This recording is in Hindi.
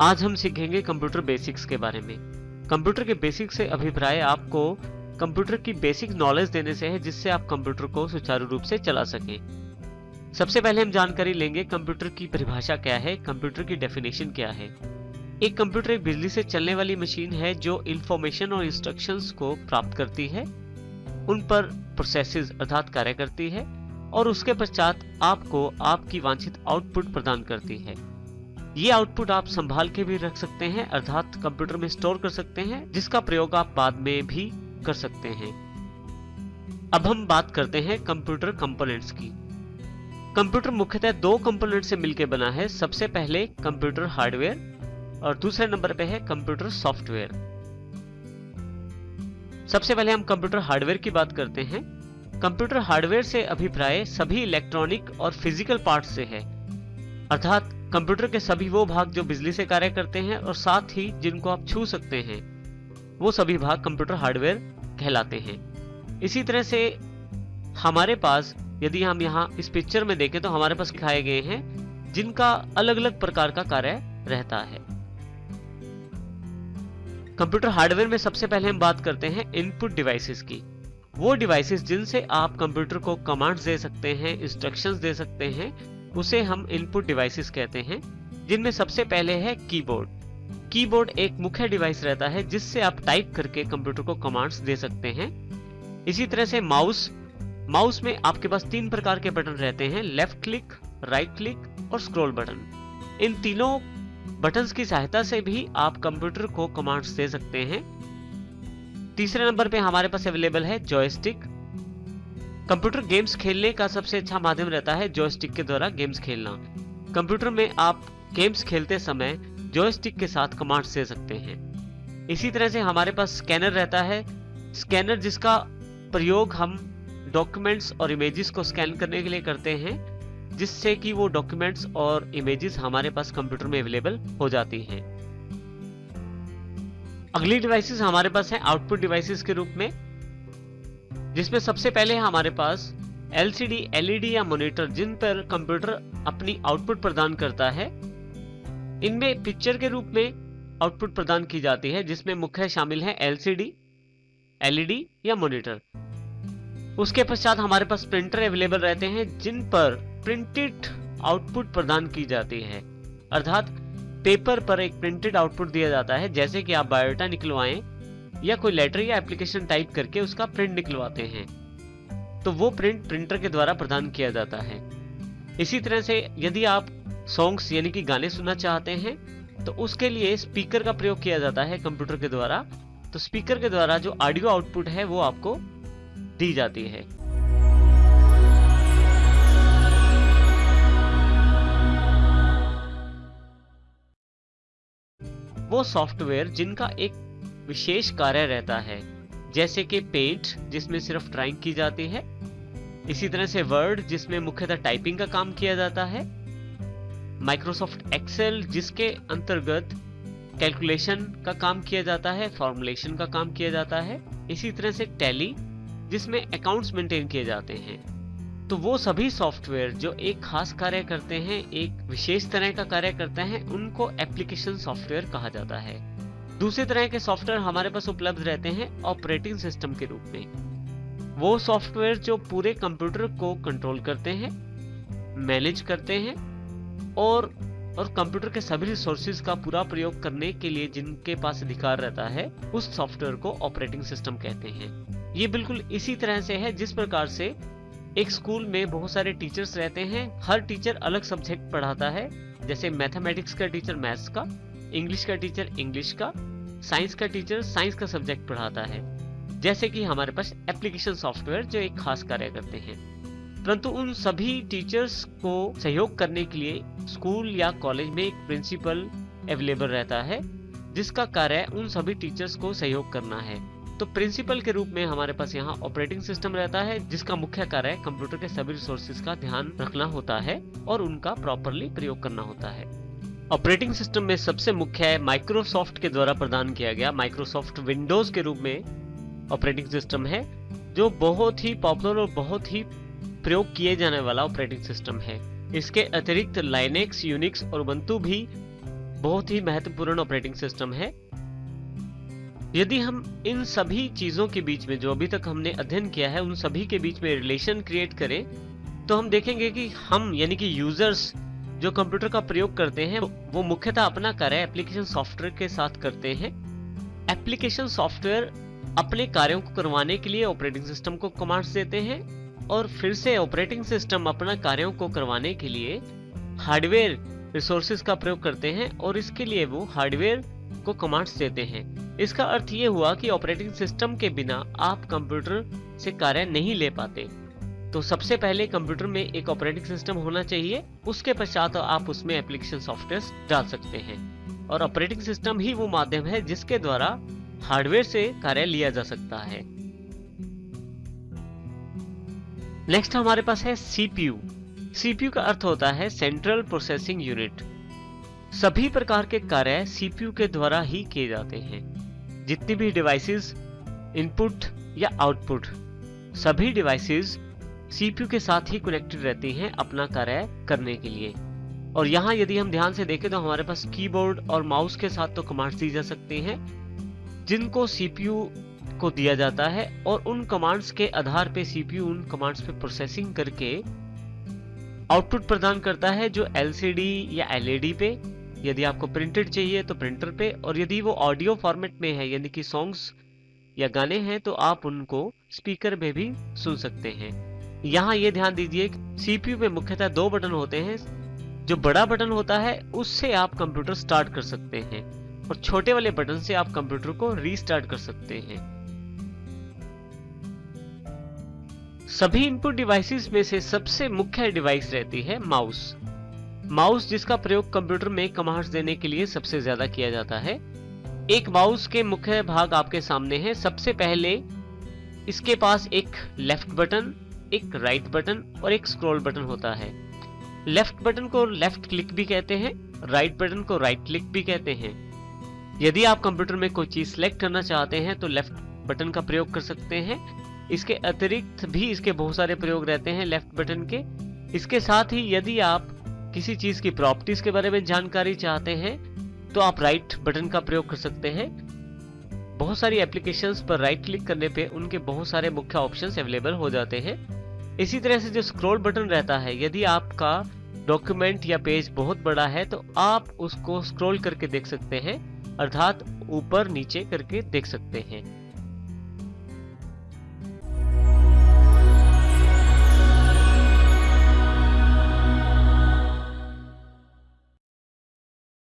आज हम सीखेंगे कंप्यूटर बेसिक्स के बारे में। कंप्यूटर के बेसिक्स से अभिप्राय आपको कंप्यूटर की बेसिक नॉलेज देने से है, जिससे आप कंप्यूटर को सुचारू रूप से चला सकें। सबसे पहले हम जानकारी लेंगे कंप्यूटर की परिभाषा क्या है, कंप्यूटर की डेफिनेशन क्या है। एक कंप्यूटर एक बिजली से चलने वाली मशीन है जो इंफॉर्मेशन और इंस्ट्रक्शंस को प्राप्त करती है, उन पर प्रोसेसेस अर्थात कार्य करती है और उसके पश्चात आपको आपकी वांछित आउटपुट प्रदान करती है। ये आउटपुट आप संभाल के भी रख सकते हैं अर्थात कंप्यूटर में स्टोर कर सकते हैं, जिसका प्रयोग आप बाद में भी कर सकते हैं। अब हम बात करते हैं कंप्यूटर कंपोनेंट्स की। कंप्यूटर मुख्यतः दो कंपोनेंट से मिलकर बना है। सबसे पहले कंप्यूटर हार्डवेयर और दूसरे नंबर पे है कंप्यूटर सॉफ्टवेयर। सबसे पहले हम कंप्यूटर हार्डवेयर की बात करते हैं। कंप्यूटर हार्डवेयर से अभिप्राय सभी इलेक्ट्रॉनिक और फिजिकल पार्ट से है, अर्थात कंप्यूटर के सभी वो भाग जो बिजली से कार्य करते हैं और साथ ही जिनको आप छू सकते हैं, वो सभी भाग कंप्यूटर हार्डवेयर कहलाते हैं। इसी तरह से हमारे पास, यदि हम यहाँ इस पिक्चर में देखें तो हमारे पास दिखाए गए हैं जिनका अलग अलग प्रकार का कार्य रहता है। कंप्यूटर हार्डवेयर में सबसे पहले हम बात करते हैं इनपुट डिवाइसेस की। वो डिवाइसेस जिनसे आप कंप्यूटर को कमांड्स दे सकते हैं, इंस्ट्रक्शंस दे सकते हैं, उसे हम इनपुट डिवाइसेस कहते हैं, जिनमें सबसे पहले है कीबोर्ड। कीबोर्ड एक मुख्य डिवाइस रहता है जिससे आप टाइप करके कंप्यूटर को कमांड्स दे सकते हैं। इसी तरह से माउस में आपके पास तीन प्रकार के बटन रहते हैं, लेफ्ट क्लिक, राइट क्लिक और स्क्रॉल बटन। इन तीनों बटन्स की सहायता से भी आप कंप्यूटर को कमांड्स दे सकते हैं। तीसरे नंबर पे हमारे पास अवेलेबल है जॉयस्टिक। कंप्यूटर गेम्स खेलने का सबसे अच्छा माध्यम रहता है जॉयस्टिक के द्वारा गेम्स खेलना। कंप्यूटर में आप गेम्स खेलते समय जॉयस्टिक के साथ कमांड्स दे सकते हैं। इसी तरह से हमारे पास स्कैनर रहता है। स्कैनर जिसका प्रयोग हम डॉक्यूमेंट्स और इमेजेस को स्कैन करने के लिए करते हैं, जिससे कि वो डॉक्यूमेंट्स और इमेजेस हमारे पास कंप्यूटर में अवेलेबल हो जाती हैं। अगली डिवाइसेस हमारे पास है आउटपुट डिवाइसेस के रूप में, जिसमें सबसे पहले हमारे पास LCD, LED या मॉनिटर, जिन पर कंप्यूटर अपनी आउटपुट प्रदान करता है। इनमें पिक्चर के रूप में आउटपुट प्रदान की जाती है, जिसमें मुख्य शामिल है LCD, LED या मॉनिटर। उसके पश्चात हमारे पास प्रिंटर अवेलेबल रहते हैं, जिन पर प्रिंटेड आउटपुट प्रदान की जाती है, अर्थात पेपर पर एक प्रिंटेड आउटपुट दिया जाता है। जैसे कि आप बायोडाटा निकलवाएं या कोई लेटर या एप्लीकेशन टाइप करके उसका प्रिंट निकलवाते हैं, तो वो प्रिंट प्रिंटर के द्वारा प्रदान किया जाता है। इसी तरह से यदि आप सॉन्ग्स यानी कि गाने सुनना चाहते हैं, तो उसके लिए स्पीकर का प्रयोग किया जाता है कंप्यूटर के द्वारा। तो स्पीकर के द्वारा जो ऑडियो आउटपुट है वो आपको दी जाती है। वो सॉफ्टवेयर जिनका एक विशेष कार्य रहता है, जैसे कि पेंट जिसमें सिर्फ ड्राइंग की जाती है, इसी तरह से वर्ड जिसमें मुख्यतः टाइपिंग का काम किया जाता है, माइक्रोसॉफ्ट एक्सेल जिसके अंतर्गत कैलकुलेशन का काम किया जाता है, फॉर्मुलेशन का काम किया जाता है, इसी तरह से टैली जिसमें अकाउंट्स मेंटेन किए जाते हैं। तो वो सभी सॉफ्टवेयर जो एक खास कार्य करते हैं, एक विशेष तरह का कार्य करते हैं, उनको एप्लीकेशन सॉफ्टवेयर कहा जाता है। दूसरे तरह के सॉफ्टवेयर हमारे पास उपलब्ध रहते हैं ऑपरेटिंग सिस्टम के रूप में। वो सॉफ्टवेयर जो पूरे कंप्यूटर को कंट्रोल करते हैं, मैनेज करते हैं और कंप्यूटर के सभी रिसोर्सेज का पूरा प्रयोग करने के लिए जिनके पास अधिकार रहता है, उस सॉफ्टवेयर को ऑपरेटिंग सिस्टम कहते हैं। ये बिल्कुल इसी तरह से है जिस प्रकार से एक स्कूल में बहुत सारे टीचर्स रहते हैं, हर टीचर अलग सब्जेक्ट पढ़ाता है। जैसे मैथमेटिक्स का टीचर मैथ्स का, इंग्लिश का टीचर इंग्लिश का, साइंस का टीचर साइंस का सब्जेक्ट पढ़ाता है। जैसे कि हमारे पास एप्लीकेशन सॉफ्टवेयर जो एक खास कार्य करते हैं, परंतु उन सभी टीचर्स को सहयोग करने के लिए स्कूल या कॉलेज में एक प्रिंसिपल अवेलेबल रहता है, जिसका कार्य उन सभी टीचर्स को सहयोग करना है। तो प्रिंसिपल के रूप में हमारे पास यहाँ ऑपरेटिंग सिस्टम रहता है, जिसका मुख्य कार्य कंप्यूटर के सभी रिसोर्सेज का ध्यान रखना होता है और उनका प्रॉपरली प्रयोग करना होता है। ऑपरेटिंग सिस्टम में सबसे मुख्य है माइक्रोसॉफ्ट के द्वारा प्रदान किया गया माइक्रोसॉफ्ट विंडोज के रूप में ऑपरेटिंग सिस्टम है, जो बहुत ही पॉपुलर और बहुत ही प्रयोग किए जाने वाला ऑपरेटिंग सिस्टम है। इसके अतिरिक्त लाइनेक्स, यूनिक्स और उबंटू भी बहुत ही महत्वपूर्ण ऑपरेटिंग सिस्टम है। यदि हम इन सभी चीजों के बीच में जो अभी तक हमने अध्ययन किया है उन सभी के बीच में रिलेशन क्रिएट करें तो हम देखेंगे कि हम यानी कि यूजर्स जो कंप्यूटर का प्रयोग करते हैं वो मुख्यतः अपना कार्य एप्लीकेशन सॉफ्टवेयर के साथ करते हैं। एप्लीकेशन सॉफ्टवेयर अपने कार्यों को करवाने के लिए ऑपरेटिंग सिस्टम को कमांड्स देते हैं और फिर से ऑपरेटिंग सिस्टम अपना कार्यों को करवाने के लिए हार्डवेयर रिसोर्सेज का प्रयोग करते हैं और इसके लिए वो हार्डवेयर को कमांड्स देते हैं। इसका अर्थ ये हुआ कि ऑपरेटिंग सिस्टम के बिना आप कंप्यूटर से कार्य नहीं ले पाते। तो सबसे पहले कंप्यूटर में एक ऑपरेटिंग सिस्टम होना चाहिए, उसके पश्चात आप उसमें एप्लीकेशन सॉफ्टवेयर डाल सकते हैं और ऑपरेटिंग सिस्टम ही वो माध्यम है जिसके द्वारा हार्डवेयर से कार्य लिया जा सकता है। नेक्स्ट हमारे पास है सीपीयू। सीपीयू का अर्थ होता है सेंट्रल प्रोसेसिंग यूनिट। सभी प्रकार के कार्य सीपीयू के द्वारा ही किए जाते हैं। जितनी भी डिवाइसेस इनपुट या आउटपुट, सभी डिवाइसेस सीपीयू के साथ ही कनेक्टेड रहती हैं अपना कार्य करने के लिए। और यहाँ यदि हम ध्यान से देखें तो हमारे पास कीबोर्ड और माउस के साथ तो कमांड्स दी जा सकती हैं जिनको सीपीयू को दिया जाता है और उन कमांड्स के आधार पे सीपीयू उन कमांड्स पे प्रोसेसिंग करके आउटपुट प्रदान करता है जो एलसीडी या एलईडी पे, यदि आपको प्रिंटेड चाहिए तो प्रिंटर पे, और यदि वो ऑडियो फॉर्मेट में है यानी कि सॉन्ग्स या गाने हैं तो आप उनको स्पीकर में भी सुन सकते हैं। यहाँ ये ध्यान दीजिए सीपीयू में मुख्यतः दो बटन होते हैं। जो बड़ा बटन होता है उससे आप कंप्यूटर स्टार्ट कर सकते हैं और छोटे वाले बटन से आप कंप्यूटर को रीस्टार्ट कर सकते हैं। सभी इनपुट डिवाइसेस में से सबसे मुख्य डिवाइस रहती है माउस। माउस जिसका प्रयोग कंप्यूटर में कमांड्स देने के लिए सबसे ज्यादा किया जाता है। एक माउस के मुख्य भाग आपके सामने हैं। सबसे पहले इसके पास एक लेफ्ट बटन, एक राइट बटन और एक स्क्रॉल बटन होता है। लेफ्ट बटन को लेफ्ट क्लिक भी कहते हैं, राइट बटन को राइट क्लिक भी कहते हैं। यदि आप कंप्यूटर में कोई चीज सिलेक्ट करना चाहते हैं तो लेफ्ट बटन का प्रयोग कर सकते हैं। इसके अतिरिक्त भी इसके बहुत सारे प्रयोग रहते हैं लेफ्ट बटन के। इसके साथ ही यदि आप किसी चीज की प्रॉपर्टीज के बारे में जानकारी चाहते हैं तो आप राइट बटन का प्रयोग कर सकते हैं। बहुत सारी एप्लीकेशंस पर राइट क्लिक करने पे उनके बहुत सारे मुख्य ऑप्शंस अवेलेबल हो जाते हैं। इसी तरह से जो स्क्रॉल बटन रहता है, यदि आपका डॉक्यूमेंट या पेज बहुत बड़ा है तो आप उसको स्क्रॉल करके देख सकते हैं, अर्थात ऊपर नीचे करके देख सकते हैं।